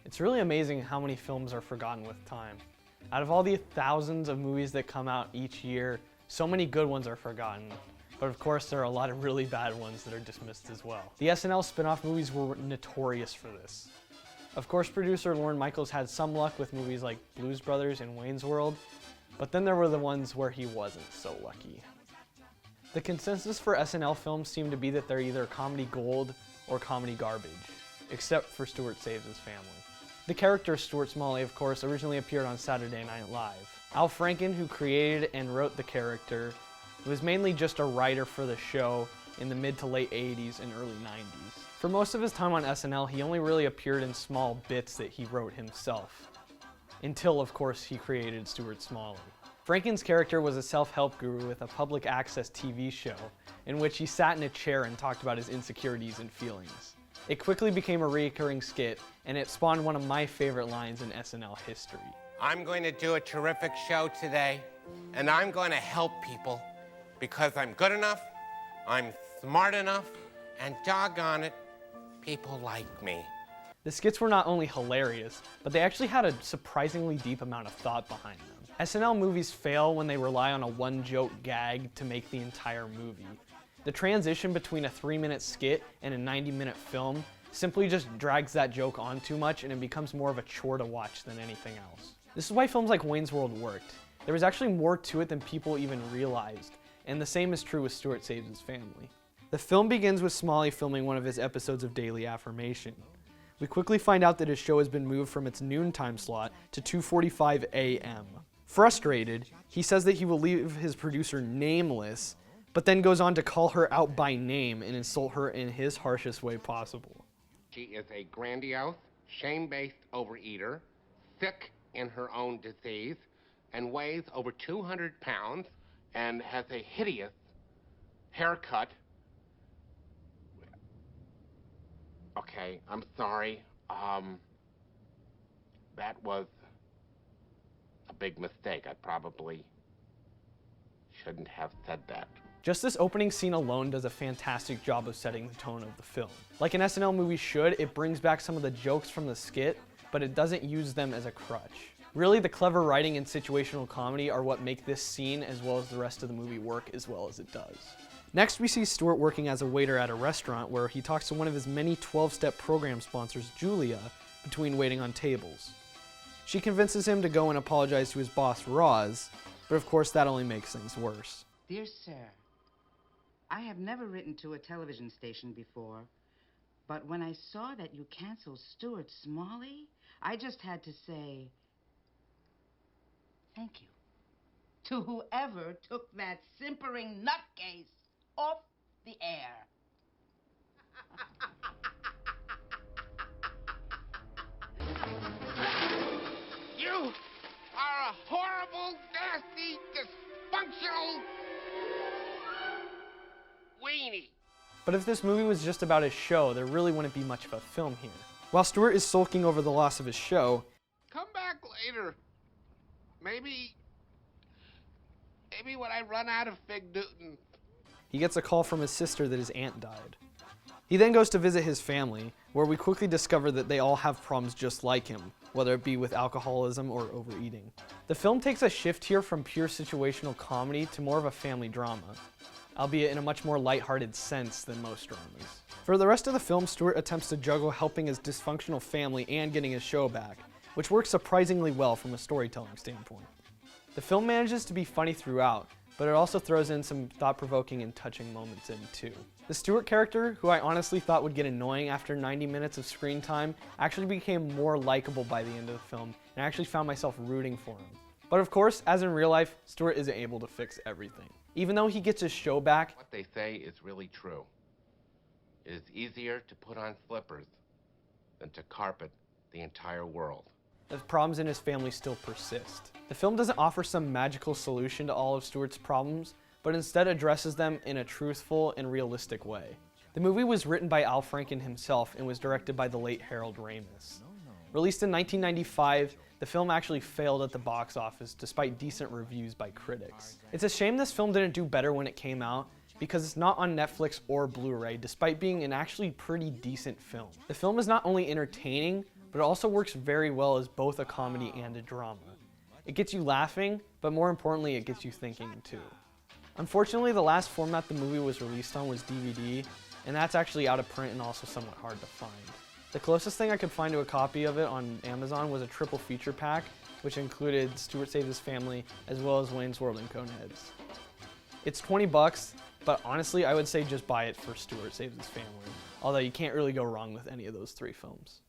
It's really amazing how many films are forgotten with time. Out of all the thousands of movies that come out each year, so many good ones are forgotten. But of course, there are a lot of really bad ones that are dismissed as well. The SNL spin-off movies were notorious for this. Of course, producer Lorne Michaels had some luck with movies like Blues Brothers and Wayne's World, but then there were the ones where he wasn't so lucky. The consensus for SNL films seemed to be that they're either comedy gold or comedy garbage, except for Stuart Saves His Family. The character Stuart Smalley, of course, originally appeared on Saturday Night Live. Al Franken, who created and wrote the character, was mainly just a writer for the show in the mid to late 80s and early 90s. For most of his time on SNL, he only really appeared in small bits that he wrote himself, until, of course, he created Stuart Smalley. Franken's character was a self-help guru with a public access TV show in which he sat in a chair and talked about his insecurities and feelings. It quickly became a recurring skit, and it spawned one of my favorite lines in SNL history. I'm going to do a terrific show today, and I'm going to help people because I'm good enough, I'm smart enough, and doggone it, people like me. The skits were not only hilarious, but they actually had a surprisingly deep amount of thought behind them. SNL movies fail when they rely on a one-joke gag to make the entire movie. The transition between a 3-minute skit and a 90-minute film simply just drags that joke on too much, and it becomes more of a chore to watch than anything else. This is why films like Wayne's World worked. There was actually more to it than people even realized, and the same is true with Stuart Saves His Family. The film begins with Smalley filming one of his episodes of Daily Affirmation. We quickly find out that his show has been moved from its noontime slot to 2:45 a.m. Frustrated, he says that he will leave his producer nameless, but then goes on to call her out by name and insult her in his harshest way possible. She is a grandiose, shame-based overeater, sick in her own disease, and weighs over 200 pounds, and has a hideous haircut. Okay, I'm sorry. That was a big mistake. I probably shouldn't have said that. Just this opening scene alone does a fantastic job of setting the tone of the film. Like an SNL movie should, it brings back some of the jokes from the skit, but it doesn't use them as a crutch. Really, the clever writing and situational comedy are what make this scene as well as the rest of the movie work as well as it does. Next, we see Stuart working as a waiter at a restaurant where he talks to one of his many 12-step program sponsors, Julia, between waiting on tables. She convinces him to go and apologize to his boss, Roz, but of course that only makes things worse. Dear sir, I have never written to a television station before, but when I saw that you canceled Stuart Smalley, I just had to say, thank you to whoever took that simpering nutcase off the air. You are a horrible, nasty, dysfunctional weenie. But if this movie was just about his show, there really wouldn't be much of a film here. While Stuart is sulking over the loss of his show, Come back later. Maybe when I run out of Fig Newton. he gets a call from his sister that his aunt died. He then goes to visit his family, where we quickly discover that they all have problems just like him, whether it be with alcoholism or overeating. The film takes a shift here from pure situational comedy to more of a family drama, albeit in a much more lighthearted sense than most dramas. For the rest of the film, Stuart attempts to juggle helping his dysfunctional family and getting his show back, which works surprisingly well from a storytelling standpoint. The film manages to be funny throughout, but it also throws in some thought-provoking and touching moments in too. The Stuart character, who I honestly thought would get annoying after 90 minutes of screen time, actually became more likable by the end of the film, and I actually found myself rooting for him. But of course, as in real life, Stuart isn't able to fix everything. Even though he gets his show back, What they say is really true. It is easier to put on slippers than to carpet the entire world. the problems in his family still persist. The film doesn't offer some magical solution to all of Stuart's problems, but instead addresses them in a truthful and realistic way. The movie was written by Al Franken himself and was directed by the late Harold Ramis. Released in 1995, the film actually failed at the box office despite decent reviews by critics. It's a shame this film didn't do better when it came out, because it's not on Netflix or Blu-ray, despite being an actually pretty decent film. The film is not only entertaining, but it also works very well as both a comedy and a drama. It gets you laughing, but more importantly, it gets you thinking too. Unfortunately, the last format the movie was released on was DVD, and that's actually out of print and also somewhat hard to find. The closest thing I could find to a copy of it on Amazon was a triple feature pack, which included Stuart Saves His Family as well as Wayne's World and Coneheads. It's $20, but honestly, I would say just buy it for Stuart Saves His Family, although you can't really go wrong with any of those three films.